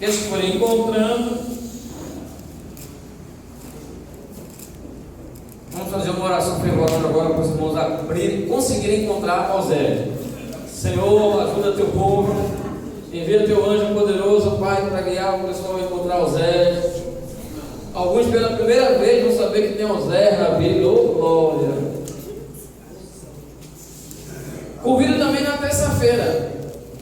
Aqueles que forem encontrando, vamos fazer uma oração fervorosa agora para os irmãos abrirem, conseguirem encontrar Osés. Senhor, ajuda teu povo, envia teu anjo poderoso, Pai, para guiar o pessoal a encontrar Osés. Alguns pela primeira vez vão saber que tem Osés na Bíblia. Oh, glória! Convido também na terça-feira,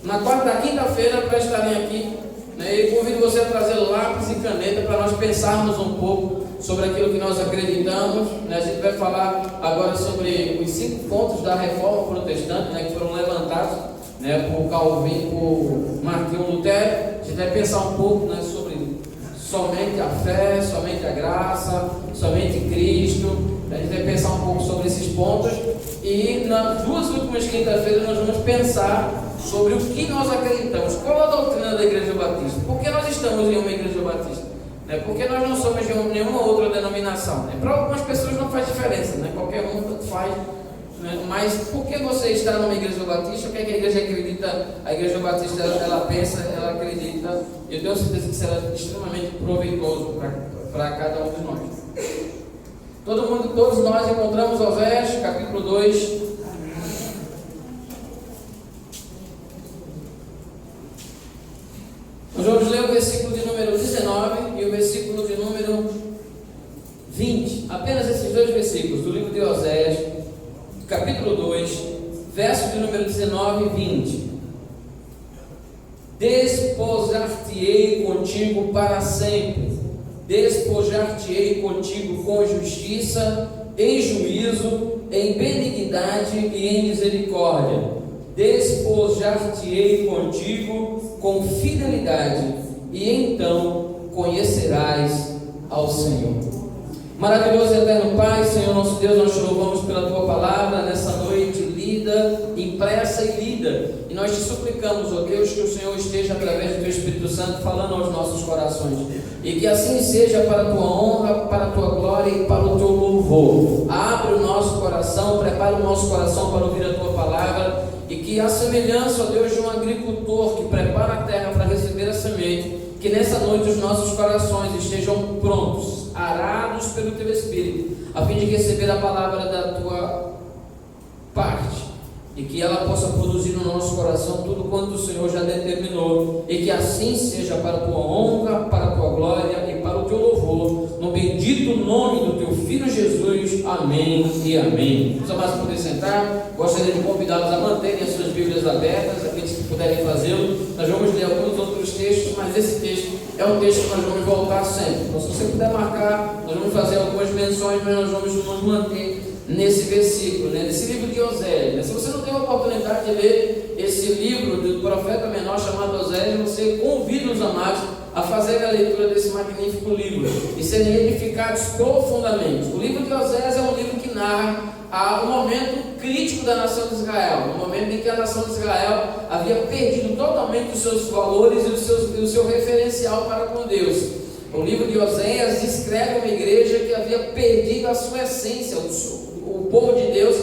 na quinta-feira, para estarem aqui, né? E convido você a trazer lápis e caneta para nós pensarmos um pouco sobre aquilo que nós acreditamos, né? A gente vai falar agora sobre os 5 pontos da reforma protestante, né, que foram levantados, né, por Calvin, por Martinho Lutero. A gente vai pensar um pouco, né, sobre somente a fé, somente a graça, somente Cristo. A gente vai pensar um pouco sobre esses pontos e nas 2 últimas quinta-feiras nós vamos pensar sobre o que nós acreditamos, qual a doutrina da Igreja Batista, por que nós estamos em uma Igreja Batista, né? Porque nós não somos de nenhuma outra denominação, né? Para algumas pessoas não faz diferença, né? Qualquer um tanto faz, né? Mas por que você está numa Igreja Batista? O que é que a Igreja acredita? A Igreja Batista ela pensa, ela acredita, e eu tenho certeza que será extremamente proveitoso para cada um de nós. Todos nós encontramos Osés, capítulo 2. Nós vamos ler o versículo de número 19 e o versículo de número 20. Apenas esses 2 versículos do livro de Osés, capítulo 2, verso de número 19 e 20. Despojar-te-ei contigo para sempre. Despojar-te-ei contigo com justiça, em juízo, em benignidade e em misericórdia. Despojar-te-ei contigo com fidelidade, e então conhecerás ao Senhor. Maravilhoso e eterno Pai, Senhor nosso Deus, nós te louvamos pela tua palavra nessa noite lida, impressa e lida, e nós te suplicamos, ó Deus, que o Senhor esteja através do teu Espírito Santo falando aos nossos corações, e que assim seja para a tua honra, para a tua glória e para o teu louvor. Abre o nosso coração, prepara o nosso coração para ouvir a tua palavra, e que a semelhança, ó Deus, de um agricultor que prepara a terra para receber a semente, que nessa noite os nossos corações estejam prontos, arados pelo teu Espírito, a fim de receber a palavra da tua parte, e que ela possa produzir no nosso coração tudo quanto o Senhor já determinou, e que assim seja para a tua honra, para a tua glória e para o teu louvor, no bendito nome do teu Filho Jesus. Amém e amém. Os amados podem sentar. Gostaria de convidá-los a manterem as suas Bíblias abertas, aqueles que puderem fazê-lo. Nós vamos ler alguns outros textos, mas esse texto é um texto que nós vamos voltar sempre. Então, se você puder marcar, nós vamos fazer algumas menções, mas nós vamos nos manter nesse versículo, né? Nesse livro de Osés, né? Se você não tem a oportunidade de ler esse livro do profeta menor chamado Osés, você convida os amados a fazer a leitura desse magnífico livro e serem edificados profundamente. O livro de Osés é um livro que narra o momento crítico da nação de Israel, o momento em que a nação de Israel havia perdido totalmente os seus valores e o seu referencial para com Deus. O livro de Oséias descreve uma igreja que havia perdido a sua essência, o povo de Deus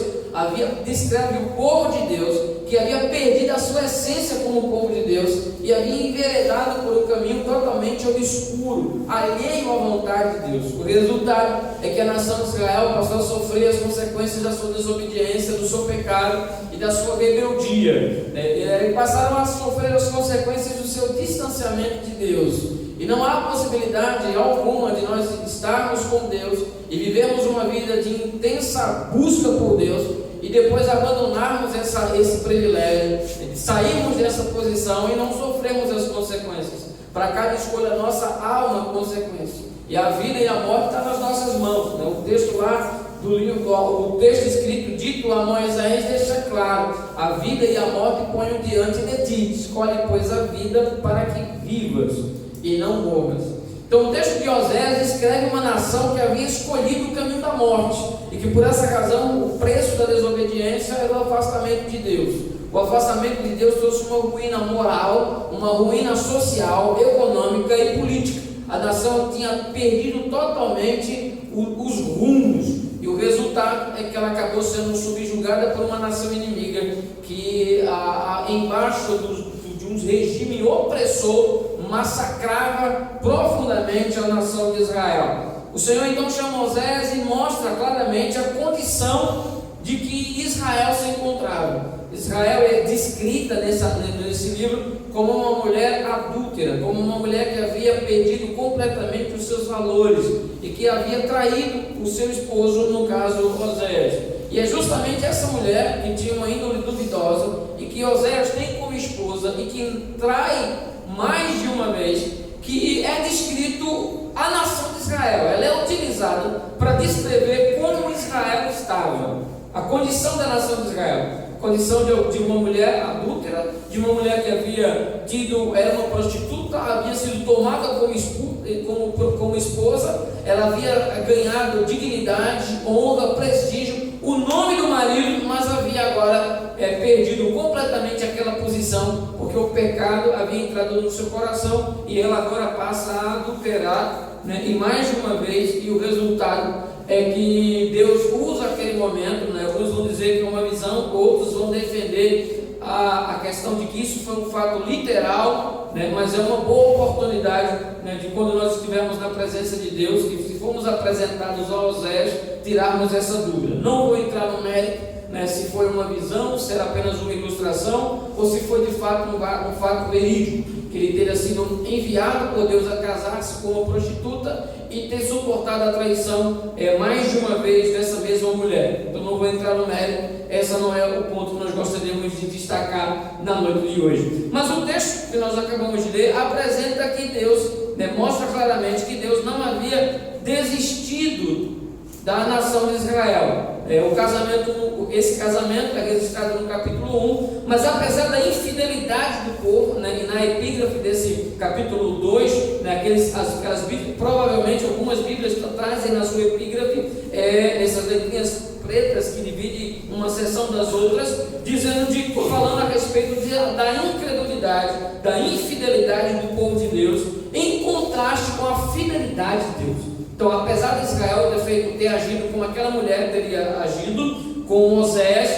descreve o povo de Deus que havia perdido a sua essência como povo de Deus e havia enveredado por um caminho totalmente obscuro, alheio à vontade de Deus. O resultado é que a nação de Israel passou a sofrer as consequências da sua desobediência, do seu pecado e da sua rebeldia, e passaram a sofrer as consequências do seu distanciamento de Deus. E não há possibilidade alguma de nós estarmos com Deus e vivermos uma vida de intensa busca por Deus e depois abandonarmos esse privilégio, sairmos dessa posição e não sofremos as consequências. Para cada escolha nossa há uma consequência. E a vida e a morte estão nas nossas mãos, né? O texto lá do livro, o texto escrito, dito a Moisés, deixa claro: a vida e a morte ponho diante de ti, escolhe pois a vida para que vivas e não morras. Então o texto de Osés descreve uma nação que havia escolhido o caminho da morte e que por essa razão o preço da desobediência era o afastamento de Deus. O afastamento de Deus trouxe uma ruína moral, uma ruína social, econômica e política. A nação tinha perdido totalmente os rumos e o resultado é que ela acabou sendo subjugada por uma nação inimiga que embaixo de um regime opressor massacrava profundamente a nação de Israel. O Senhor então chama Oséias e mostra claramente a condição de que Israel se encontrava. Israel é descrita nesse livro como uma mulher adúltera, como uma mulher que havia perdido completamente os seus valores e que havia traído o seu esposo, no caso Oséias. E é justamente essa mulher que tinha uma índole duvidosa e que Oséias tem como esposa e que trai mais de uma vez, que é descrito a nação de Israel. Ela é utilizada para descrever como Israel estava, a condição da nação de Israel. Condição de uma mulher adúltera, de uma mulher que havia era uma prostituta, havia sido tomada como esposa, ela havia ganhado dignidade, honra, prestígio, o nome do marido, mas havia agora perdido completamente aquela posição, porque o pecado havia entrado no seu coração e ela agora passa a adulterar, né? E mais de uma vez, e o resultado é que Deus usa aquele momento, né? Alguns vão dizer que é uma visão, outros vão defender a questão de que isso foi um fato literal, né? Mas é uma boa oportunidade, né, de quando nós estivermos na presença de Deus, que se formos apresentados a Oséias, tirarmos essa dúvida. Não vou entrar no mérito, né, se foi uma visão, se era apenas uma ilustração, ou se foi de fato um fato verídico, que ele teria sido enviado por Deus a casar-se com uma prostituta e ter suportado a traição mais de uma vez dessa mesma mulher. Então não vou entrar no mérito, essa não é o ponto que nós gostaríamos de destacar na noite de hoje. Mas o texto que nós acabamos de ler apresenta que Deus, né, mostra claramente que Deus não havia desistido da nação de Israel. Esse casamento é registrado no capítulo 1, mas apesar da infidelidade do povo, né, e na epígrafe desse capítulo 2, né, aquelas Bíblias, provavelmente algumas Bíblias trazem na sua epígrafe essas letrinhas pretas que dividem uma seção das outras, falando a respeito da incredulidade, da infidelidade do povo de Deus, em contraste com a fidelidade de Deus. Então, apesar de Israel ter agido como aquela mulher teria agido com Oséias,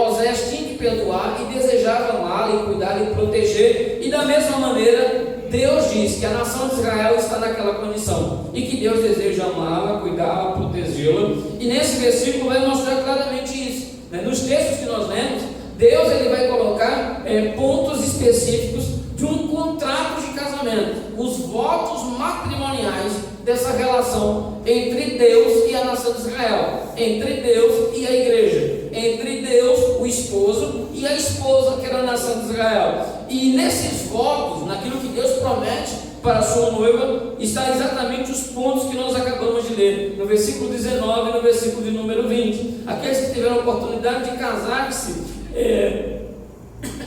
Oséias tinha que perdoar e desejava amá-la e cuidar e proteger, e da mesma maneira Deus diz que a nação de Israel está naquela condição e que Deus deseja amá-la, cuidá-la, protegê-la, e nesse versículo vai mostrar claramente isso, né? Nos textos que nós lemos, Deus ele vai colocar pontos específicos de um contrato de casamento, os votos matrimoniais dessa relação entre Deus e a nação de Israel, entre Deus e a igreja, entre Deus, o esposo, e a esposa, que era a nação de Israel. E nesses votos, naquilo que Deus promete para a sua noiva, está exatamente os pontos que nós acabamos de ler, no versículo 19 e no versículo de número 20. Aqueles que tiveram a oportunidade de casar-se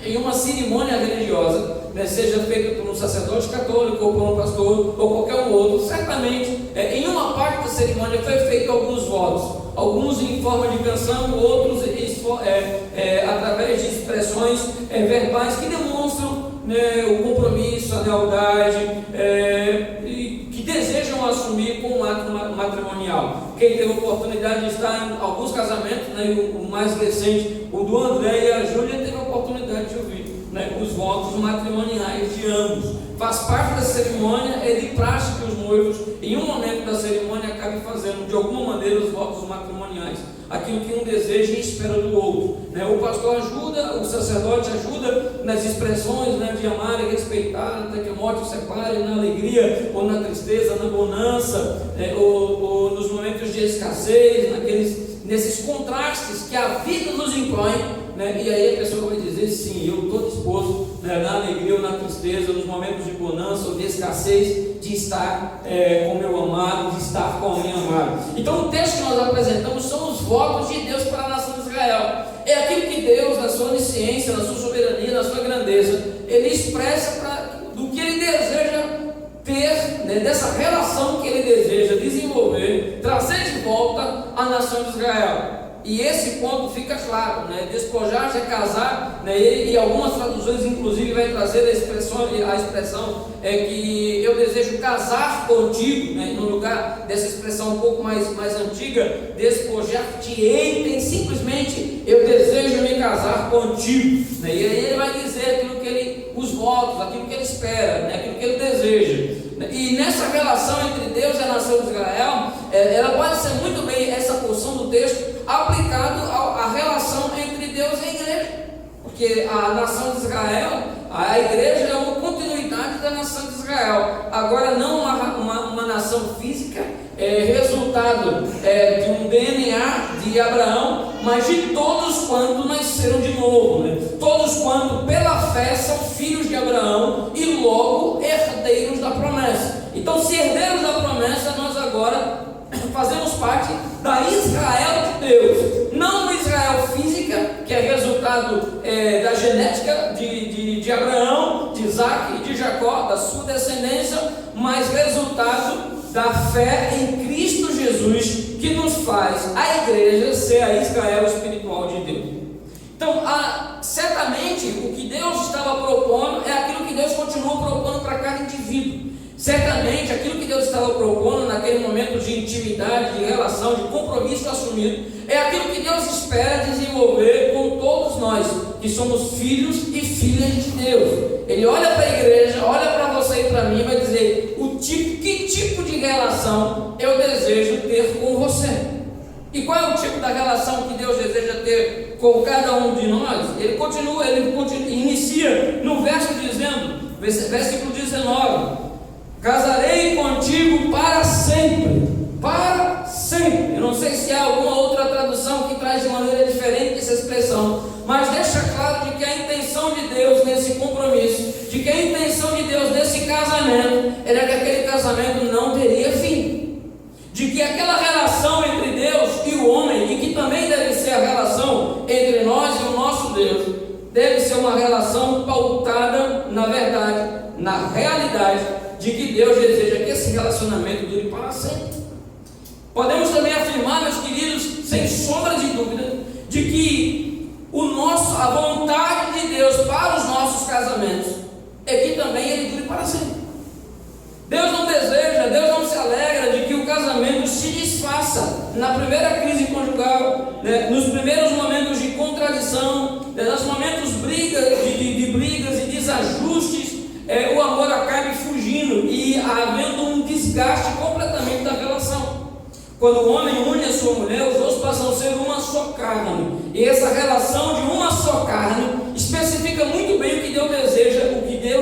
em uma cerimônia religiosa, né, seja feita por um sacerdote católico ou por um pastor ou qualquer um outro, certamente em uma parte da cerimônia foi feito alguns votos, alguns em forma de canção, outros através de expressões verbais que demonstram, né, o compromisso, a lealdade, que desejam assumir com um ato matrimonial. Quem teve a oportunidade de estar em alguns casamentos, né, o mais recente, o do André e a Júlia, teve a oportunidade de ouvir, né, os votos matrimoniais de ambos. Faz parte da cerimônia, é de praxe que os noivos, em um momento da cerimônia, acabem fazendo de alguma maneira os votos matrimoniais, aquilo que um deseja e espera do outro, né? O pastor ajuda, o sacerdote ajuda nas expressões, né, de amar e respeitar, até que a morte os separe, na alegria ou na tristeza, na bonança, ou nos momentos de escassez, nesses contrastes que a vida nos impõe, né? E aí a pessoa vai dizer: sim, eu estou disposto, né, na alegria ou na tristeza, nos momentos de bonança ou de escassez, de estar com o meu amado, de estar com a minha amada. Então o texto que nós apresentamos são os votos de Deus para a nação de Israel. É aquilo que Deus, na sua onisciência, na sua soberania, na sua grandeza, Ele expressa do que Ele deseja ter, né, dessa relação que Ele deseja desenvolver, trazer de volta a nação de Israel. E esse ponto fica claro, né? Despojar-se é casar, né? E algumas traduções inclusive vai trazer a expressão que eu desejo casar contigo, né? No lugar dessa expressão um pouco mais antiga, despojar-te-ei, tem simplesmente eu desejo me casar contigo, né? E aí ele vai dizer aquilo que ele os votos, aquilo que ele espera, né? Aquilo que ele deseja. E nessa relação entre Deus e a nação de Israel, ela pode ser muito bem, essa porção do texto, aplicado à relação entre Deus e a igreja. Porque a nação de Israel, a igreja é uma continuidade da nação de Israel. Agora, não uma nação física, resultado de um DNA de Abraão, mas de todos quantos nasceram de novo, né? Todos quantos pela fé são filhos de Abraão e logo herdeiros da promessa. Então, se herdeiros da promessa, nós agora fazemos parte da Israel de Deus, não uma Israel física, que é resultado da genética de Abraão, de Isaac e de Jacó, da sua descendência, mas resultado da fé em Cristo Jesus, que nos faz a igreja ser a Israel espiritual de Deus. Então, certamente o que Deus estava propondo é aquilo que Deus continua propondo para cada indivíduo. Certamente aquilo que Deus estava propondo naquele momento de intimidade, de relação, de compromisso assumido, é aquilo que Deus espera desenvolver com todos nós, que somos filhos e filhas de Deus. Ele olha para a igreja, olha para você e para mim e vai dizer que tipo de relação eu desejo ter com você. E qual é o tipo da relação que Deus deseja ter com cada um de nós? Ele inicia no verso dizendo, versículo 19: casarei contigo para sempre. Para sempre. Eu não sei se há alguma outra tradução que traz de maneira diferente essa expressão, mas deixa claro de que a intenção de Deus nesse compromisso, de que a intenção de Deus nesse casamento, era que aquele casamento não teria fim, de que aquela relação entre Deus e o homem, e que também deve ser a relação entre nós e o nosso Deus, deve ser uma relação pautada na verdade, na realidade de que Deus deseja que esse relacionamento dure para sempre. Podemos também afirmar, meus queridos, sem sombra de dúvida, de que a vontade de Deus para os nossos casamentos é que também ele dure para sempre. Deus não deseja, Deus não se alegra de que o casamento se desfaça na primeira crise conjugal, né, nos primeiros momentos de contradição, nos momentos de brigas e desajustes, o amor acabe fugindo e havendo um desgaste completamente da relação. Quando o homem une a sua mulher, os dois passam a ser uma só carne. E essa relação de uma só carne especifica muito bem o que Deus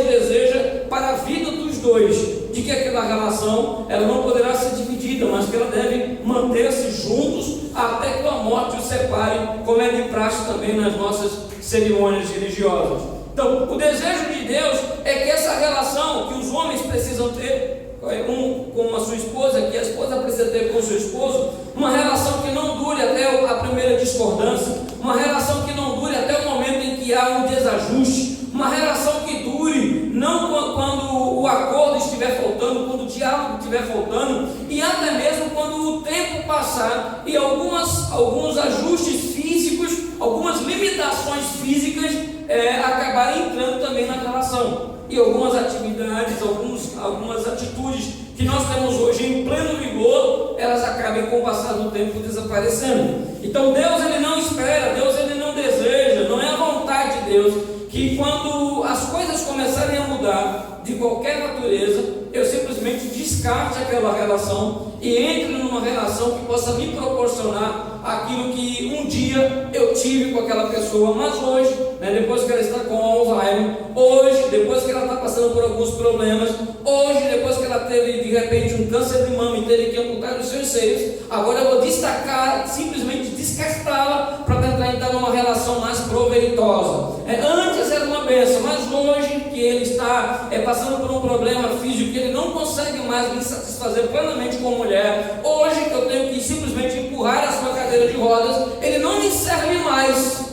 deseja para a vida dos dois. De que aquela relação ela não poderá ser dividida, mas que ela deve manter-se juntos até que a morte os separe, como é de praxe também nas nossas cerimônias religiosas. Então, o desejo de Deus é que essa relação que os homens precisam ter com a sua esposa, que a esposa precisa ter com o seu esposo, uma relação que não dure até a primeira discordância, uma relação que não dure até o momento em que há um desajuste, uma relação que dure não quando o acordo estiver faltando, quando o diálogo estiver faltando, e até mesmo quando o tempo passar e alguns ajustes físicos, algumas limitações físicas acabarem entrando também na relação. E algumas atividades, algumas atitudes que nós temos hoje em pleno vigor, elas acabem com o passar do tempo desaparecendo. Então Deus ele não espera, Deus ele não deseja, não é a vontade de Deus que quando as coisas começarem a mudar de qualquer natureza, eu simplesmente descarte aquela relação e entre numa relação que possa me proporcionar aquilo que um dia eu tive com aquela pessoa, mas hoje, depois que ela está com Alzheimer, hoje, depois que ela está passando por alguns problemas, hoje, depois que ela teve de repente um câncer de mama e teve que amputar os seus seios, agora eu vou simplesmente descartá-la para tentar entrar numa relação mais proveitosa. Antes era uma bênção, mas hoje que ele está passando por um problema físico que ele não consegue mais me satisfazer plenamente com mulher, hoje que eu tenho que simplesmente empurrar a sua cadeira de rodas, ele não me serve mais,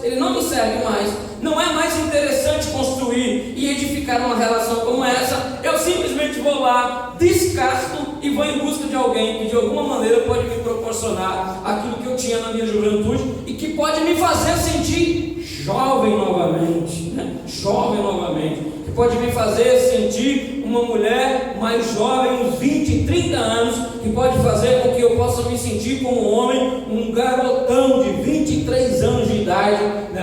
não é mais interessante construir e edificar uma relação como essa. Eu simplesmente vou lá, descasto e vou em busca de alguém que de alguma maneira pode me proporcionar aquilo que eu tinha na minha juventude e que pode me fazer sentir jovem novamente, que pode me fazer sentir uma mulher mais jovem, uns 20, 30 anos, que pode fazer com que eu possa me sentir como um homem, um garotão de 23 anos de idade,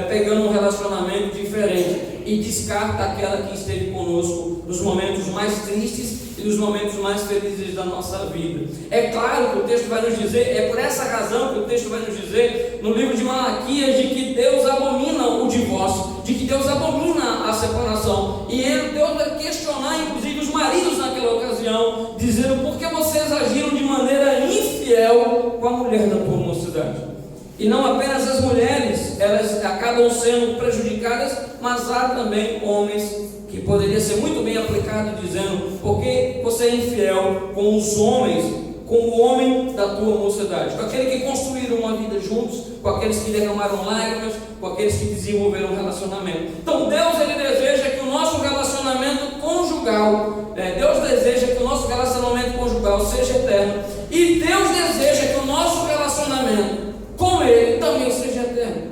pegando um relacionamento diferente. e descarta aquela que esteve conosco nos momentos mais tristes e nos momentos mais felizes da nossa vida. É claro que o texto vai nos dizer, é por essa razão que o texto vai nos dizer no livro de Malaquias, de que Deus abomina o divórcio, de que Deus abomina a separação, e Deus vai questionar inclusive os maridos naquela ocasião, dizendo: por que vocês agiram de maneira infiel com a mulher da tua mocidade? E não apenas as mulheres, elas acabam sendo prejudicadas, mas há também homens, que poderia ser muito bem aplicado, dizendo: por que você é infiel com os homens, com o homem da tua mocidade, com aquele que construíram uma vida juntos, com aqueles que derramaram lágrimas, com aqueles que desenvolveram um relacionamento. Então Deus, Ele deseja que o nosso relacionamento conjugal, Deus deseja que o nosso relacionamento conjugal seja eterno, e Deus deseja que o nosso relacionamento com Ele também seja eterno.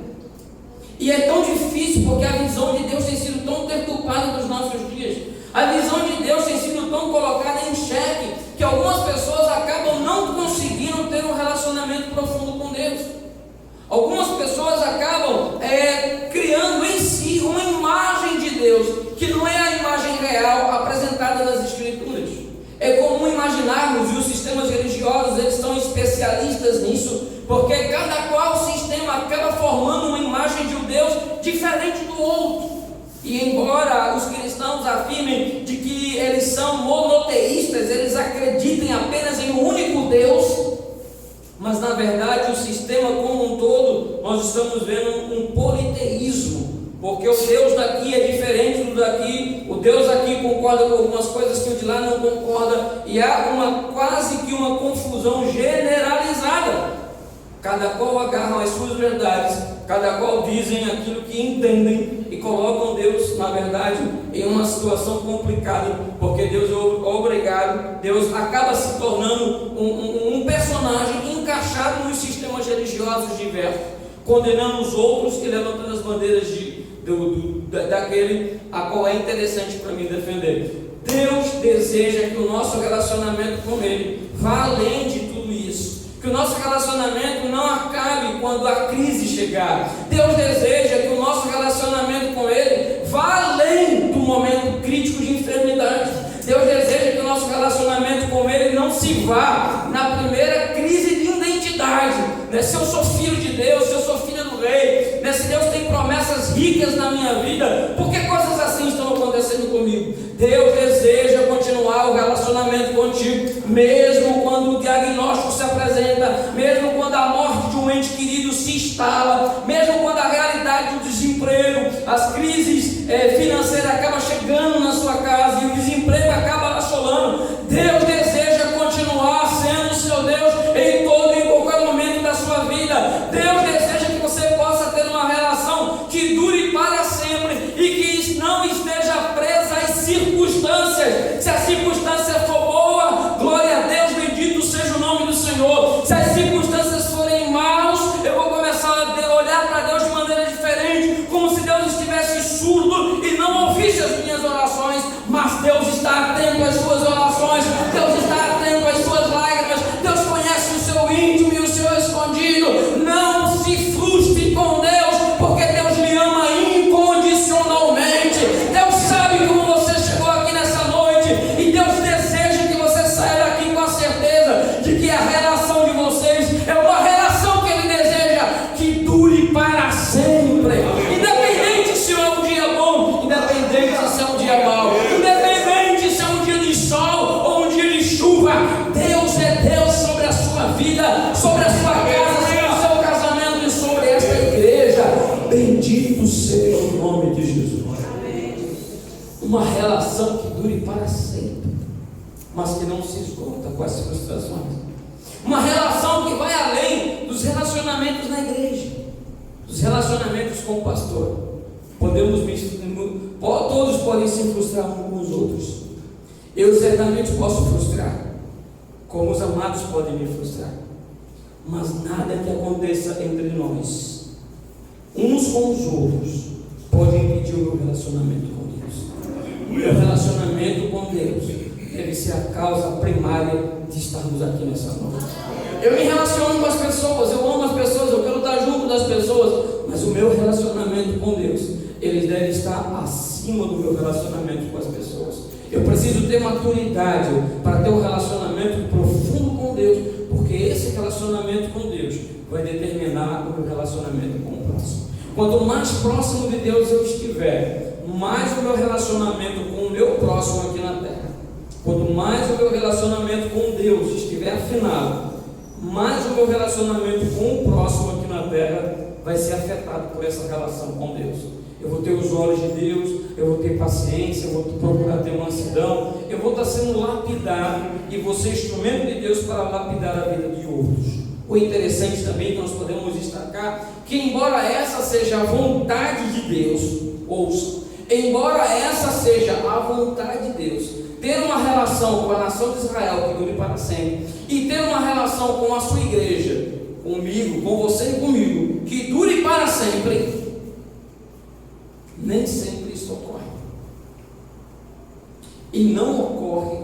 E é tão difícil porque a visão de Deus tem sido tão deturpada nos nossos dias, a visão de Deus tem sido tão colocada em xeque, que algumas pessoas acabam não conseguindo ter um relacionamento profundo com Deus. Algumas pessoas acabam criando em si uma imagem de Deus, que não é a imagem real apresentada nas Escrituras. É comum imaginarmos, e os sistemas religiosos, eles são especialistas nisso, porque cada qual sistema acaba formando uma imagem de um Deus diferente do outro. E embora os cristãos afirmem de que eles são monoteístas, eles acreditem apenas em um único Deus, mas na verdade o sistema como um todo, nós estamos vendo um politeísmo, porque o Deus daqui é diferente do daqui, o Deus aqui concorda com algumas coisas que o de lá não concorda, e há quase que uma confusão generalizada. Cada qual agarram as suas verdades, cada qual dizem aquilo que entendem e colocam Deus, na verdade, em uma situação complicada, porque Deus é obrigado, Deus acaba se tornando um personagem encaixado nos sistemas religiosos diversos, condenando os outros e levantando as bandeiras daquele a qual é interessante para mim defender. Deus deseja que o nosso relacionamento com Ele vá além de tudo isso, que o nosso relacionamento não acabe quando a crise chegar. Deus deseja que o nosso relacionamento com Ele vá além do momento crítico de enfermidade. Deus deseja que o nosso relacionamento com Ele não se vá na primeira crise de identidade, né? Se eu sou filho de Deus, se eu sou filha do Rei, né? Se Deus tem promessas ricas na minha vida, por que coisas assim estão acontecendo comigo? Deus deseja continuar o relacionamento contigo, mesmo quando o diagnóstico se apresenta, mesmo quando a morte de um ente querido se instala, mesmo quando a realidade do desemprego, as crises financeiras acabam chegando na sua casa e o desemprego acaba assolando. Deus deseja continuar sendo o seu Deus em todo e qualquer momento da sua vida. Deus deseja que você possa ter uma relação que dure para sempre e que não esteja presa às circunstâncias. Se a circunstância for boa, glória a Deus, bendito seja o nome do Senhor. Se as circunstâncias forem maus, eu vou começar a olhar para Deus de maneira diferente, como se Deus estivesse surdo e não ouvisse as minhas orações, mas Deus está atento às suas orações, Deus está atento às suas lágrimas, Deus conhece o seu íntimo e o seu escondido. Não se frustre com Deus, porque Deus lhe ama incondicionalmente. Deus sabe como você chegou aqui nessa noite, e Deus deseja que você saia daqui com a certeza de que a relação de vocês é uma relação que Ele deseja que dure para sempre, independente se é um dia bom, independente se é um dia mau, independente se é um dia de sol ou um dia de chuva. Deus é Deus sobre a sua vida, sobre a sua casa, sobre o seu casamento e sobre esta igreja. Bendito seja o nome de Jesus. Uma relação que dure para sempre, mas que não se esgota com as frustrações. Uma relação que vai além dos relacionamentos na igreja, dos relacionamentos com o pastor. Todos podem se frustrar uns com os outros. Eu certamente posso frustrar, como os amados podem me frustrar, mas nada que aconteça entre nós, uns com os outros, pode impedir o meu relacionamento com Deus. O meu relacionamento com Deus deve ser a causa primária de estarmos aqui nessa noite. Eu me relaciono com as pessoas, eu amo as pessoas, eu quero estar junto das pessoas, mas o meu relacionamento com Deus eles devem estar acima do meu relacionamento com as pessoas. Eu preciso ter maturidade para ter um relacionamento profundo com Deus, porque esse relacionamento com Deus vai determinar o meu relacionamento com o próximo. Quanto mais próximo de Deus eu estiver, mais o meu relacionamento com o meu próximo aqui na terra. Quanto mais o meu relacionamento com Deus estiver afinado, mais o meu relacionamento com o próximo aqui na terra vai ser afetado por essa relação com Deus. Eu vou ter os olhos de Deus, eu vou ter paciência, eu vou procurar ter mansidão, eu vou estar sendo lapidado e vou ser instrumento de Deus para lapidar a vida de outros. O interessante também que nós podemos destacar, que embora essa seja a vontade de Deus, ouça, embora essa seja a vontade de Deus, ter uma relação com a nação de Israel que dure para sempre, e ter uma relação com a sua igreja, comigo, com você e comigo, que dure para sempre, nem sempre isso ocorre. E não ocorre,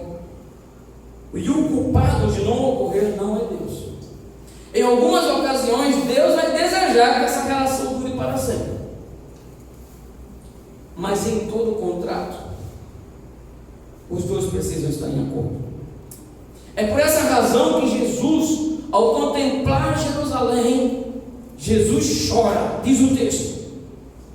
e o culpado de não ocorrer não é Deus. Em algumas ocasiões, Deus vai desejar que essa relação dure para sempre. Mas em todo contrato, os dois precisam estar em acordo. É por essa razão que Jesus, ao contemplar Jerusalém, Jesus chora, diz o texto.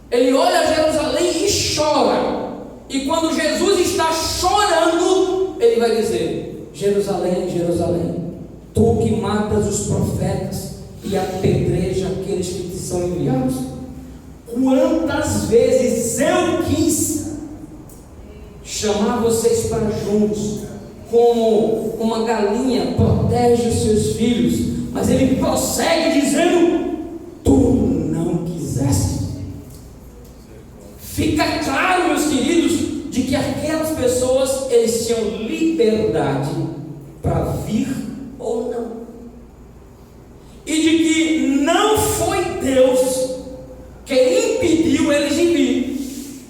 Ele olha Jerusalém e chora. E quando Jesus está chorando, ele vai dizer: Jerusalém, Jerusalém, tu que matas os profetas e apedreja aqueles que te são enviados, quantas vezes eu quis chamar vocês para juntos, como uma galinha protege os seus filhos, mas ele prossegue dizendo: tu não quiseste. Fica claro, meus queridos, de que aquelas pessoas, eles tinham liberdade para vir ou não, e de que não foi Deus que impediu eles de vir,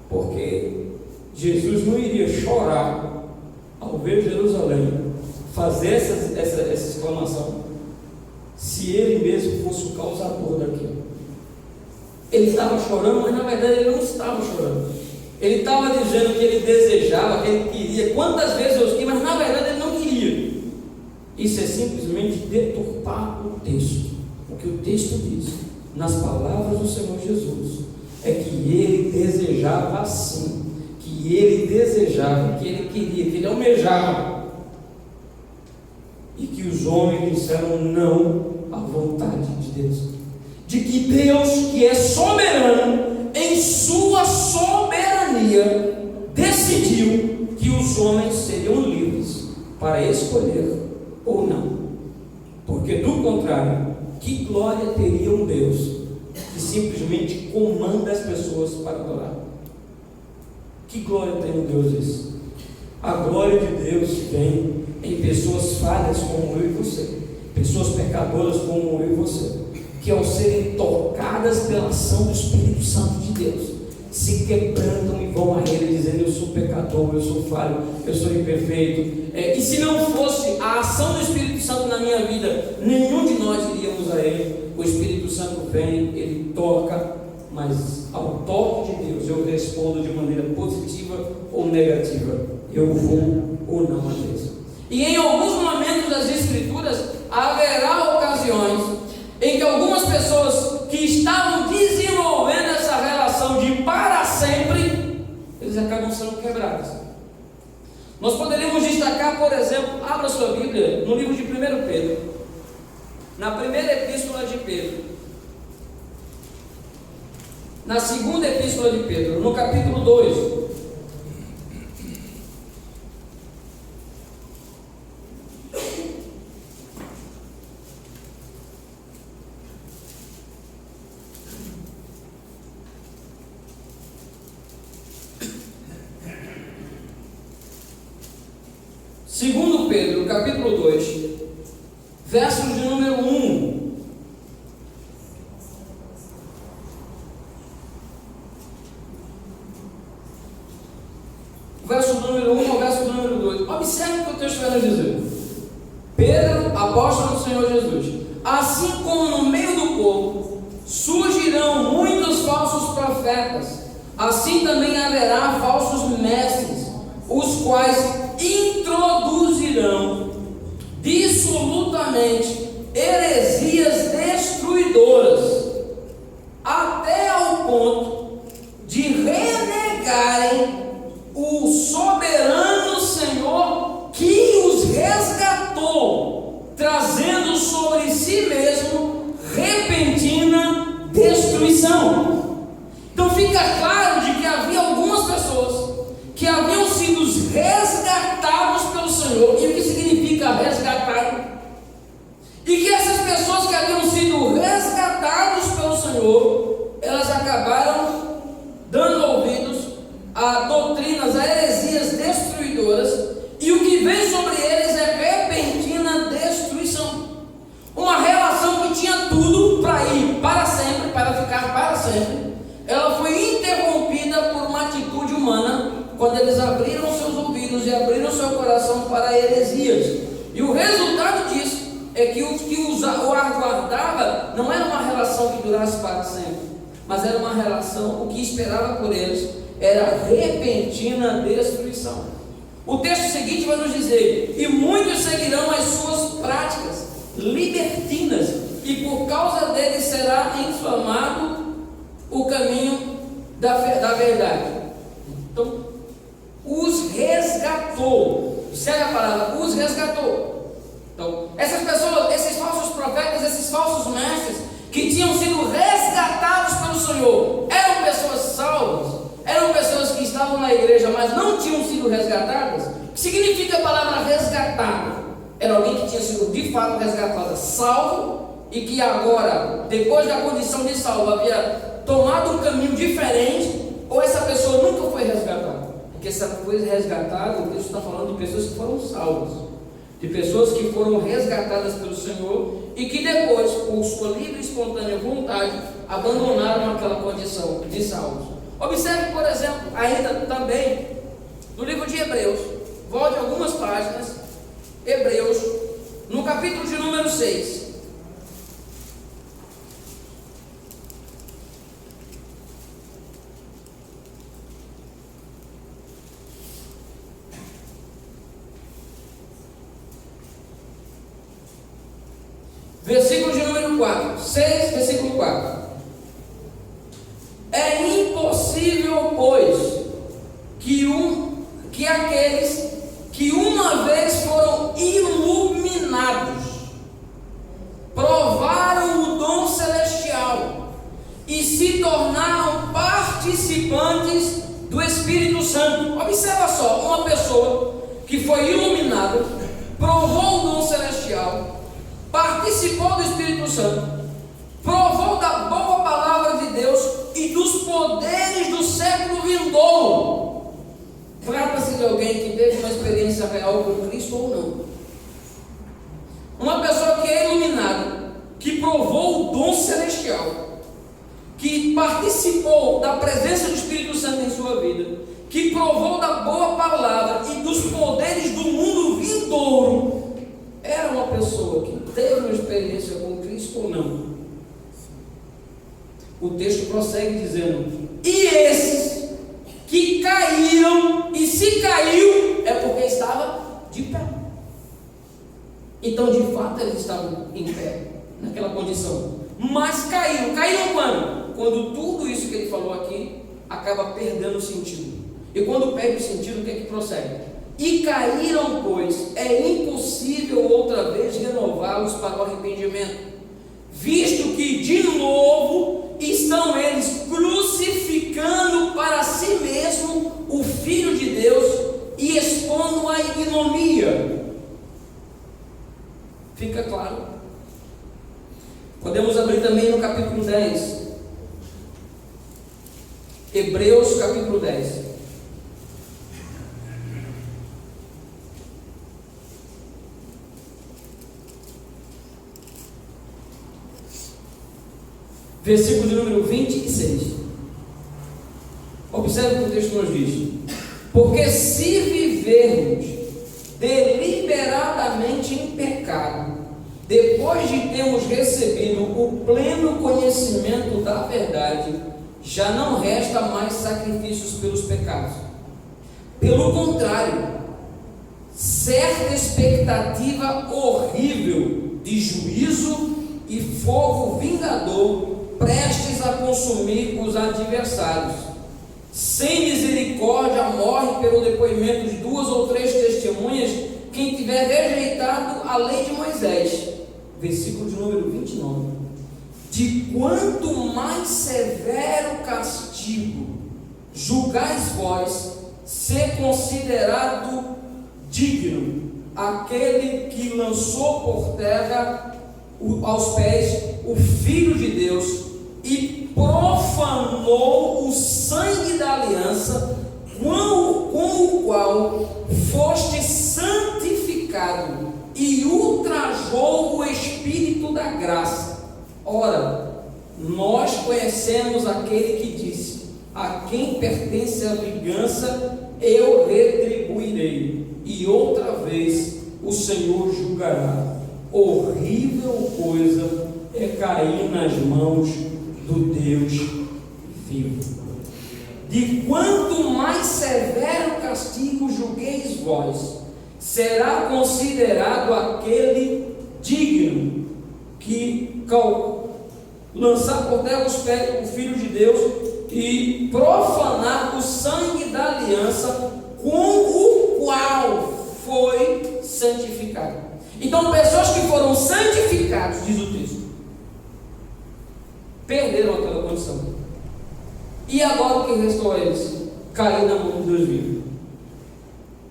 porque Jesus não iria chorar ao ver Jerusalém fazer essa exclamação se ele mesmo fosse o causador daquilo. Ele estava chorando, mas na verdade ele não estava chorando. Ele estava dizendo que ele desejava, que ele queria, quantas vezes eu quis, mas na verdade ele não queria. Isso é simplesmente deturpar o texto. O que o texto diz, nas palavras do Senhor Jesus, é que ele desejava assim, que ele desejava, que ele queria, que ele almejava, e que os homens disseram não à vontade de Deus. De que Deus, que é soberano, em sua soberania, decidiu que os homens seriam livres para escolher ou não. Porque do contrário, que glória teria um Deus que simplesmente comanda as pessoas para adorar? Que glória tem um Deus esse? A glória de Deus vem em pessoas falhas como eu e você, pessoas pecadoras como eu e você, que ao serem tocadas pela ação do Espírito Santo de Deus, se quebrantam e vão a Ele dizendo: eu sou pecador, eu sou falho, eu sou imperfeito. E se não fosse a ação do Espírito Santo na minha vida, nenhum de nós iríamos a Ele. O Espírito Santo vem, Ele toca, mas ao toque de Deus eu respondo de maneira positiva ou negativa. Eu vou ou não a Deus. E em alguns momentos das Escrituras haverá ocasiões em que algumas pessoas que estavam desenvolvendo essa relação de para sempre, eles acabam sendo quebrados. Nós poderíamos destacar, por exemplo, abra sua Bíblia no livro de 1 Pedro, na primeira epístola de Pedro, na segunda epístola de Pedro, no capítulo 2. Segundo Pedro, capítulo 2, versos de número 1. Verso do número 1 ao verso do número 2. Observe o que o texto vai nos dizer. Pedro, apóstolo do Senhor Jesus, assim como no meio do povo surgirão muitos falsos profetas, assim também haverá falsos mestres, os quais introduzirão dissolutamente heresias destruidoras, até ao ponto de renegarem o soberano Senhor que os resgatou, trazendo sobre si mesmo repentina destruição. Então fica claro de que havia algumas pessoas que haviam sido resgatados pelo Senhor. E o que significa resgatar? E que essas pessoas que haviam sido resgatados pelo Senhor, elas acabaram dando ouvidos a doutrinas, a heresias destruidoras, e o que vem sobre eles é repentina destruição. Uma relação que tinha tudo para ir para sempre, para ficar para sempre, ela foi interrompida por uma atitude humana, quando eles abriram seus ouvidos e abriram seu coração para heresias. E o resultado disso é que o que os aguardava não era uma relação que durasse para sempre, mas era uma relação, o que esperava por eles era repentina destruição. O texto seguinte vai nos dizer: e muitos seguirão as suas práticas libertinas, e por causa deles será inflamado o caminho da verdade. Então, os resgatou. Segue a palavra, os resgatou. Então, essas pessoas, esses falsos profetas, esses falsos mestres, que tinham sido resgatados pelo Senhor, eram pessoas salvas, eram pessoas que estavam na igreja, mas não tinham sido resgatadas. O que significa a palavra resgatado? Era alguém que tinha sido de fato resgatado, salvo, e que agora, depois da condição de salvo, havia tomado um caminho diferente, ou essa pessoa nunca foi resgatada. Porque se ela foi resgatada, o texto está falando de pessoas que foram salvas, de pessoas que foram resgatadas pelo Senhor e que depois, por sua livre e espontânea vontade, abandonaram aquela condição de salvos. Observe, por exemplo, ainda também no livro de Hebreus, volte algumas páginas, Hebreus, no capítulo de número 6. Versículo de número 4, 6, versículo 4. É impossível, pois, que aqueles que uma vez foram iluminados, provaram o dom celestial e se tornaram participantes do Espírito Santo. Observa só, uma pessoa que foi iluminada, provou o dom celestial, participou do Espírito Santo, provou da boa palavra de Deus e dos poderes do século vindouro. Trata-se de alguém que teve uma experiência real com Cristo ou não. Uma pessoa que é iluminada, que provou o dom celestial, que participou da presença do Espírito Santo em sua vida, que provou da boa palavra e dos poderes do mundo vindouro, era uma pessoa que teve uma experiência com Cristo ou não? O texto prossegue dizendo: e esses que caíram, e se caiu, é porque estava de pé. Então, de fato, eles estavam em pé, naquela condição. Mas caíram. Caíram quando? Quando tudo isso que ele falou aqui acaba perdendo o sentido. E quando perde o sentido, o que é que prossegue? E caíram, pois é impossível outra vez renová-los para o arrependimento, visto que de novo estão eles crucificando para si mesmo o Filho de Deus e expondo a ignomia. Fica claro? Podemos abrir também no capítulo 10, Hebreus capítulo 10. Versículo de número 26. Observe o que o texto nos diz: porque se vivermos deliberadamente em pecado, depois de termos recebido o pleno conhecimento da verdade, já não resta mais sacrifícios pelos pecados. Pelo contrário, certa expectativa horrível de juízo e fogo vingador prestes a consumir os adversários. Sem misericórdia morre pelo depoimento de 2 ou 3 testemunhas quem tiver rejeitado a lei de Moisés. Versículo de número 29. De quanto mais severo castigo julgais vós ser considerado digno aquele que lançou por terra aos pés o Filho de Deus e profanou o sangue da aliança, com o qual foste santificado, e ultrajou o Espírito da graça. Ora, nós conhecemos aquele que disse: a quem pertence a vingança, eu retribuirei, e outra vez o Senhor julgará. Horrível coisa é cair nas mãos do Deus vivo. De quanto mais severo castigo julgueis vós, será considerado aquele digno que lançar por terra os pés do Filho de Deus e profanar o sangue da aliança, com o qual foi santificado. Então, pessoas que foram santificados, diz o texto, perderam aquela condição. E agora o que restou a eles? Cair na mão de Deus vivo.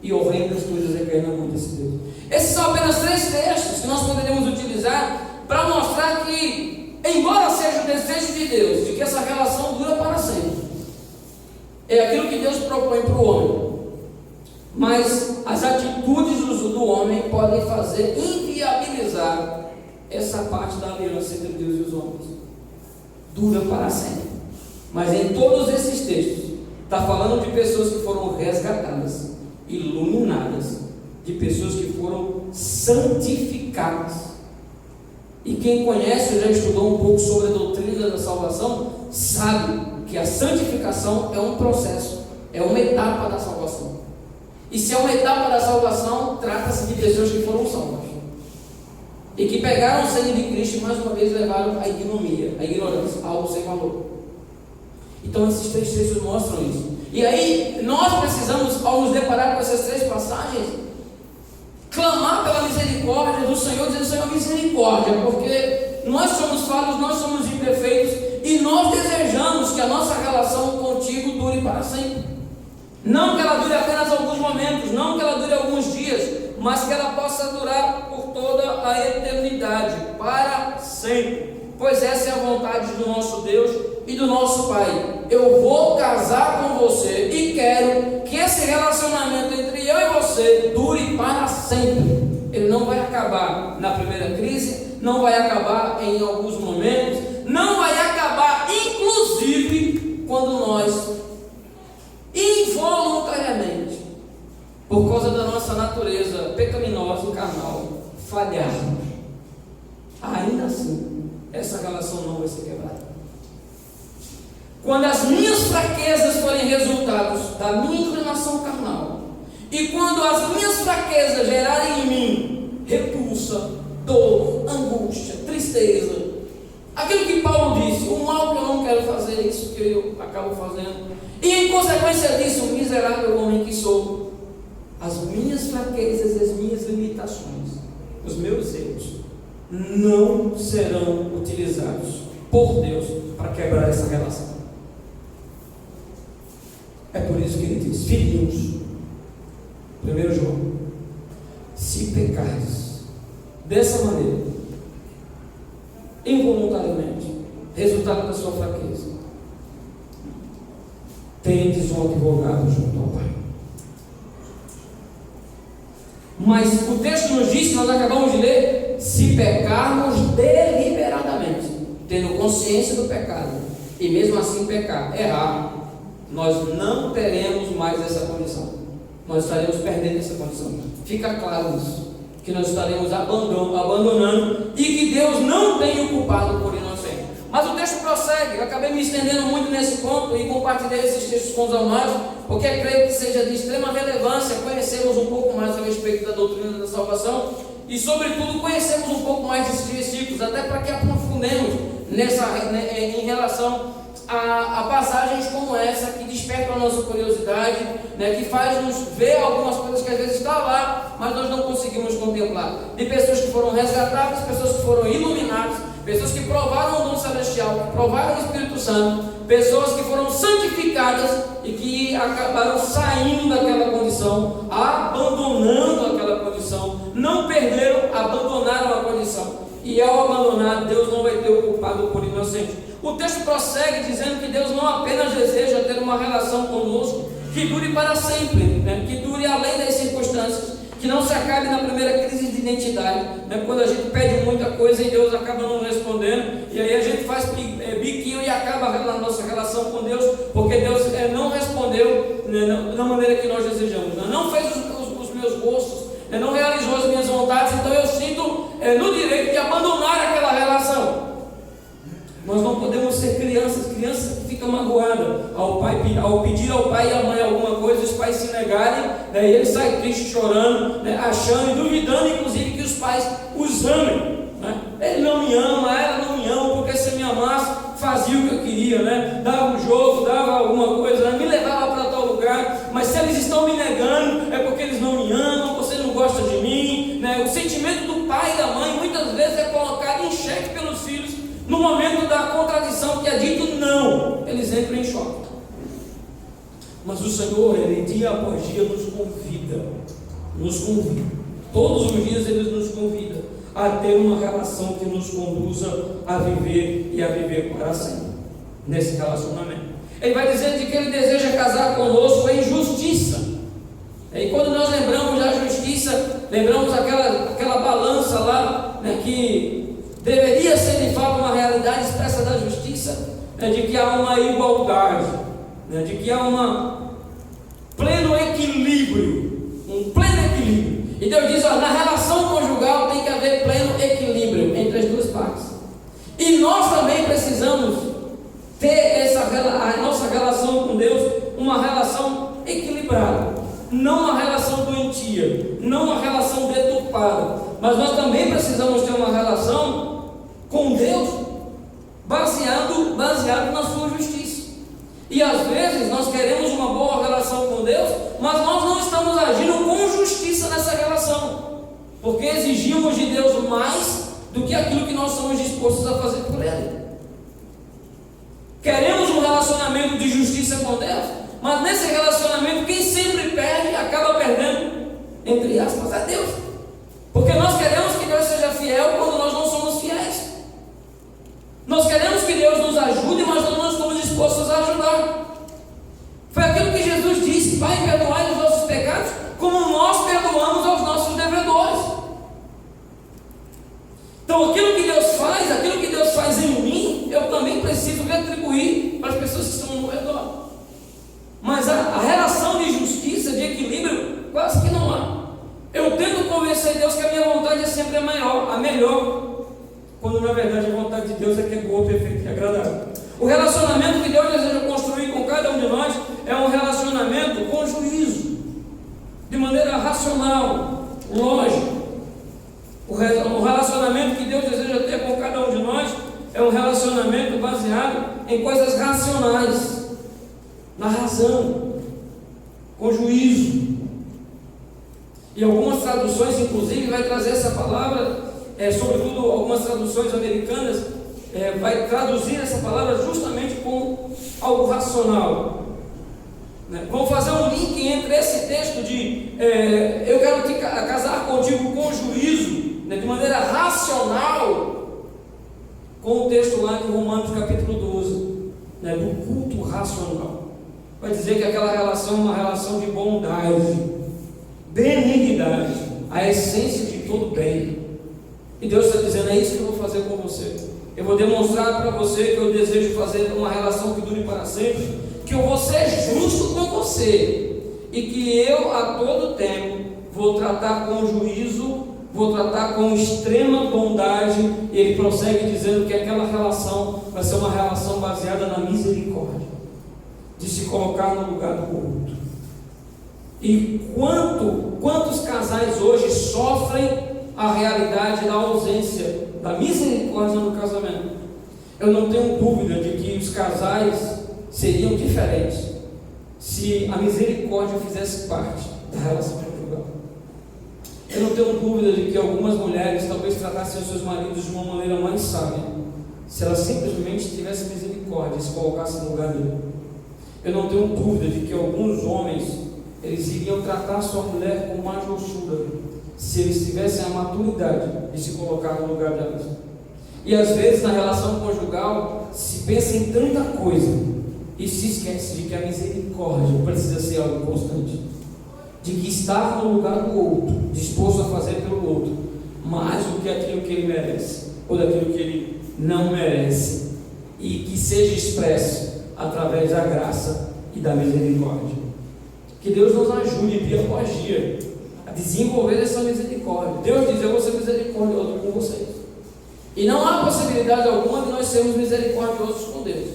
E horrendas coisas é cair na mão desse Deus. Esses são apenas 3 textos que nós poderíamos utilizar para mostrar que, embora seja o desejo de Deus de que essa relação dura para sempre, é aquilo que Deus propõe para o homem, mas as atitudes do homem podem fazer inviabilizar essa parte da aliança entre Deus e os homens. Dura para sempre. Mas em todos esses textos está falando de pessoas que foram resgatadas, iluminadas, de pessoas que foram santificadas. E quem conhece ou já estudou um pouco sobre a doutrina da salvação sabe que a santificação é um processo, é uma etapa da salvação. E se é uma etapa da salvação, trata-se de pessoas que foram salvas e que pegaram o sangue de Cristo e mais uma vez levaram a ignomia, a ignorância, algo sem valor. Então esses 3 textos mostram isso. E aí nós precisamos, ao nos deparar com essas 3 passagens, clamar pela misericórdia do Senhor, dizendo: Senhor, misericórdia, porque nós somos falhos, nós somos imperfeitos e nós desejamos que a nossa relação contigo dure para sempre. Não que ela dure apenas alguns momentos, não que ela dure alguns dias, mas que ela possa durar por toda a eternidade, para sempre. Pois essa é a vontade do nosso Deus e do nosso Pai. Eu vou casar com você e quero que esse relacionamento entre eu e você dure para sempre. Ele não vai acabar na primeira crise, não vai acabar em alguns momentos, não vai acabar inclusive quando nós involuntariamente, por causa da nossa natureza pecaminosa e carnal, falharmos. Ainda assim, essa relação não vai ser quebrada. Quando as minhas fraquezas forem resultados da minha inclinação carnal, e quando as minhas fraquezas gerarem em mim repulsa, dor, angústia, tristeza, aquilo que Paulo disse: o mal que eu não quero fazer, isso que eu acabo fazendo, e em consequência disso, o miserável homem que sou, as minhas fraquezas e as minhas limitações, os meus erros, não serão utilizados por Deus para quebrar essa relação. É por isso que ele diz: filhinhos, 1 João, se pecares dessa maneira, involuntariamente, resultado da sua fraqueza, tendes um advogado junto ao Pai. Mas o texto nos diz, que nós acabamos de ler, se pecarmos deliberadamente, tendo consciência do pecado, e mesmo assim pecar, errar, nós não teremos mais essa condição. Nós estaremos perdendo essa condição. Fica claro isso. que nós estaremos abandonando e que Deus não tem o culpado por inocente. Mas o texto prossegue. Eu acabei me estendendo muito nesse ponto e compartilhei esses textos com os amados, porque creio que seja de extrema relevância conhecermos um pouco mais a respeito da doutrina da salvação e, sobretudo, conhecermos um pouco mais desses versículos, até para que aprofundemos em relação a passagens como essa, que despertam a nossa curiosidade, que faz nos ver algumas coisas que às vezes estão lá, mas nós não conseguimos contemplar. De pessoas que foram resgatadas, pessoas que foram iluminadas, pessoas que provaram o dom celestial, que provaram o Espírito Santo, pessoas que foram santificadas e que acabaram saindo daquela condição, abandonando aquela condição, não perderam, abandonaram a condição. E ao abandonar, Deus não vai ter o culpado por inocente. O texto prossegue dizendo que Deus não apenas deseja ter uma relação conosco que dure para sempre, que dure além das circunstâncias, que não se acabe na primeira crise de identidade, quando a gente pede muita coisa e Deus acaba não respondendo, e aí a gente faz biquinho e acaba a nossa relação com Deus, porque Deus não respondeu da maneira que nós desejamos, não fez os meus gostos, não realizou as minhas vontades, então eu sinto no direito de abandonar aquela relação. Nós não podemos ser criança que fica magoada ao pedir ao pai e à mãe alguma coisa, os pais se negarem, e ele sai triste, chorando, achando e duvidando, inclusive, que os pais os amem. Ele não me ama, ela não me ama, porque se me amasse, fazia o que eu queria, dava um jogo, dava alguma coisa, me levava para tal lugar, mas se eles estão me negando, é porque eles não me amam, você não gosta de mim. O sentimento do pai e da mãe muitas vezes é colocado em xeque pelos filhos. No momento da contradição que é dito não, eles entram em choque. Mas o Senhor, Ele dia após dia nos convida, todos os dias Ele nos convida a ter uma relação que nos conduza a viver e a viver para sempre, nesse relacionamento. Ele vai dizer de que Ele deseja casar conosco em justiça. E quando nós lembramos da justiça, lembramos aquela balança lá, que deveria ser de fato uma realidade expressa da justiça, de que há uma igualdade, de que há um pleno equilíbrio. E Deus diz, na relação conjugal tem que haver pleno equilíbrio entre as duas partes. E nós também precisamos ter a nossa relação com Deus, uma relação equilibrada, não uma relação doentia, não uma relação deturpada, mas nós também precisamos ter uma relação com Deus baseado na sua justiça. E às vezes nós queremos uma boa relação com Deus, mas nós não estamos agindo com justiça nessa relação, porque exigimos de Deus mais do que aquilo que nós somos dispostos a fazer por Ele. Queremos um relacionamento de justiça com Deus, mas nesse relacionamento quem sempre perde, acaba perdendo, entre aspas, é Deus, porque nós queremos que Deus seja fiel quando nós não somos fiéis. Nós queremos que Deus nos ajude, mas nós não estamos dispostos a ajudar. Foi aquilo que Jesus disse: Pai, perdoai os nossos pecados, como nós perdoamos aos nossos devedores. Então aquilo que Deus faz em mim, eu também preciso retribuir para as pessoas que estão ao meu redor. Mas a relação de justiça, de equilíbrio, quase que não há. Eu tento convencer Deus que a minha vontade é sempre a melhor, quando na verdade a vontade de Deus é que é boa, perfeita e agradável. O relacionamento que Deus deseja construir com cada um de nós é um relacionamento com juízo, de maneira racional, lógica. O relacionamento que Deus deseja ter com cada um de nós é um relacionamento baseado em coisas racionais, na razão, com juízo. E algumas traduções, inclusive, vai trazer essa palavra, sobretudo algumas traduções americanas, vai traduzir essa palavra justamente com algo racional. Vamos fazer um link entre esse texto de eu quero te casar contigo com juízo, de maneira racional, com o texto lá de Romanos capítulo 12, do culto racional. Vai dizer que aquela relação é uma relação de bondade, benignidade, a essência de todo bem. E Deus está dizendo: é isso que eu vou fazer com você. Eu vou demonstrar para você que eu desejo fazer uma relação que dure para sempre, que eu vou ser justo com você, e que eu a todo tempo vou tratar com juízo vou tratar com extrema bondade. E ele prossegue dizendo que aquela relação vai ser uma relação baseada na misericórdia, de se colocar no lugar do outro. E quantos casais hoje sofrem a realidade da ausência da misericórdia no casamento? Eu não tenho dúvida de que os casais seriam diferentes se a misericórdia fizesse parte da relação conjugal. Eu não tenho dúvida de que algumas mulheres talvez tratassem os seus maridos de uma maneira mais sábia, se elas simplesmente tivessem misericórdia e se colocassem no lugar dele. Eu não tenho dúvida de que alguns homens, eles iriam tratar sua mulher com mais doçura, se eles tivessem a maturidade de se colocar no lugar delas. E às vezes na relação conjugal se pensa em tanta coisa e se esquece de que a misericórdia precisa ser algo constante, de que estar no lugar do outro, disposto a fazer pelo outro mais do que aquilo que ele merece ou daquilo que ele não merece, e que seja expresso através da graça e da misericórdia. Que Deus nos ajude dia após dia a desenvolver essa misericórdia. Deus diz: eu vou ser misericordioso com vocês. E não há possibilidade alguma de nós sermos misericordiosos com Deus.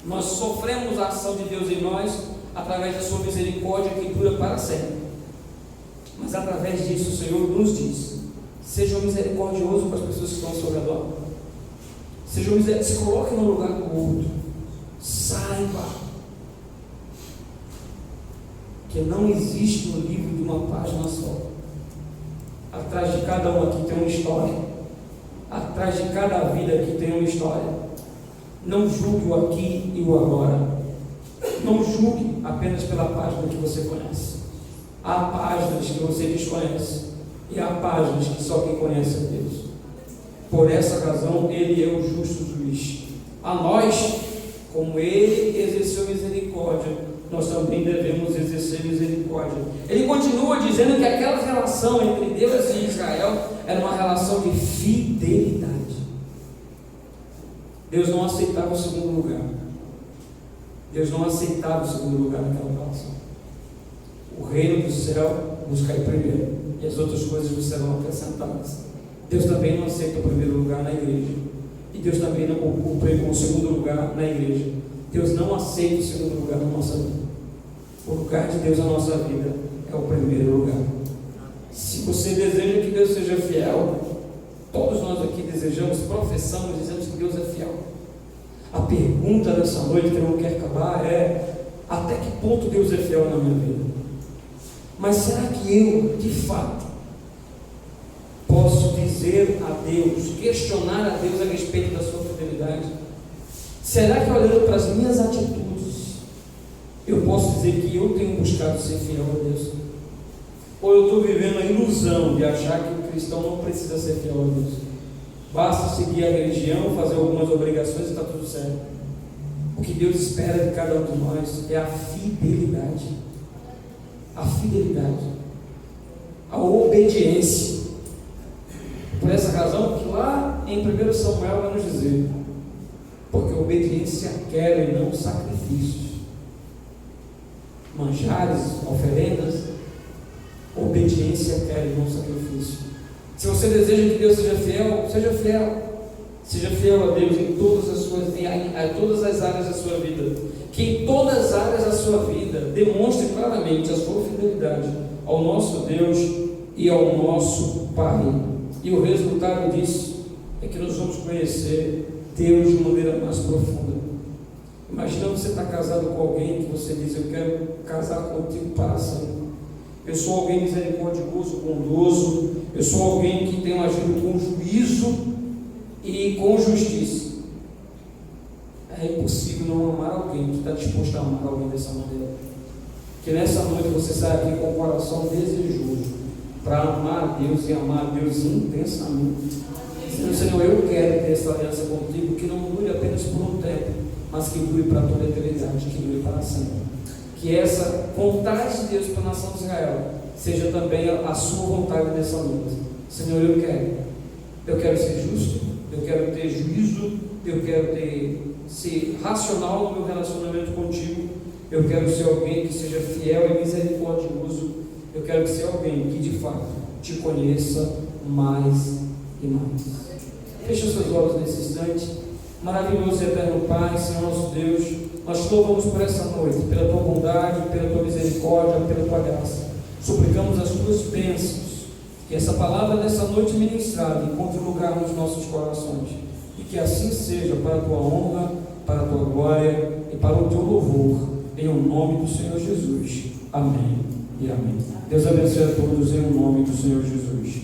Nós sofremos a ação de Deus em nós através da sua misericórdia que dura para sempre. Mas através disso o Senhor nos diz: sejam misericordiosos com as pessoas que estão ao seu redor. Se coloquem no lugar do outro. Saiba que não existe um livro de uma página só. Atrás de cada um aqui tem uma história. Atrás de cada vida aqui tem uma história. Não julgue o aqui e o agora. Não julgue apenas pela página que você conhece. Há páginas que você desconhece e há páginas que só quem conhece é Deus. Por essa razão, Ele é o justo juiz. A nós, como Ele exerceu misericórdia, nós também devemos exercer misericórdia. Ele continua dizendo que aquela relação entre Deus e Israel era uma relação de fidelidade. Deus não aceitava o segundo lugar. Deus não aceitava o segundo lugar naquela relação. O reino do céu busca em primeiro, e as outras coisas vos serão acrescentadas. Deus também não aceita o primeiro lugar na igreja, e Deus também não ocupa o segundo lugar na igreja. Deus não aceita o segundo lugar na nossa vida. O lugar de Deus na nossa vida é o primeiro lugar. Se você deseja que Deus seja fiel, todos nós aqui desejamos, professamos, dizemos que Deus é fiel. A pergunta dessa noite que não quer acabar é: até que ponto Deus é fiel na minha vida? Mas será que eu, de fato, posso dizer a Deus, questionar a Deus a respeito da sua fidelidade? Será que, olhando para as minhas atitudes, eu posso dizer que eu tenho buscado ser fiel a Deus? Ou eu estou vivendo a ilusão de achar que o cristão não precisa ser fiel a Deus? Basta seguir a religião, fazer algumas obrigações e está tudo certo. O que Deus espera de cada um de nós é a fidelidade. A fidelidade. A obediência. Por essa razão que lá em 1 Samuel vai nos dizer: porque obediência quero e não sacrifícios, manjares, oferendas. Obediência quero e não sacrifício. Se você deseja que Deus seja fiel, seja fiel. Seja fiel a Deus em todas as suas, em todas as áreas da sua vida. Que em todas as áreas da sua vida demonstre claramente a sua fidelidade ao nosso Deus e ao nosso Pai. E o resultado disso é que nós vamos conhecer Deus de maneira mais profunda. Imagina você estar casado com alguém que você diz: eu quero casar contigo para sempre. Eu sou alguém misericordioso, bondoso. Eu sou alguém que tem agido com juízo e com justiça. É impossível não amar alguém que está disposto a amar alguém dessa maneira. Que nessa noite você saia aqui com o coração desejoso para amar a Deus e amar a Deus intensamente. Dizendo: Senhor, eu quero ter essa aliança contigo, que não dure apenas por um tempo, mas que dure para toda a eternidade, que dure para sempre. Que essa vontade de Deus para a nação de Israel seja também a sua vontade nessa noite. Senhor, eu quero ser justo, eu quero ter juízo, eu quero ser racional no meu relacionamento contigo, eu quero ser alguém que seja fiel e misericordioso, Eu quero que seja alguém que de fato te conheça mais e mais. Feche os seus olhos nesse instante. Maravilhoso e eterno Pai, Senhor nosso Deus, nós te louvamos por essa noite, pela tua bondade, pela tua misericórdia, pela tua graça. Suplicamos as tuas bênçãos, que essa palavra dessa noite ministrada encontre lugar nos nossos corações, e que assim seja para a tua honra, para a tua glória e para o teu louvor, em o nome do Senhor Jesus. Amém e amém. Deus abençoe a todos em o nome do Senhor Jesus.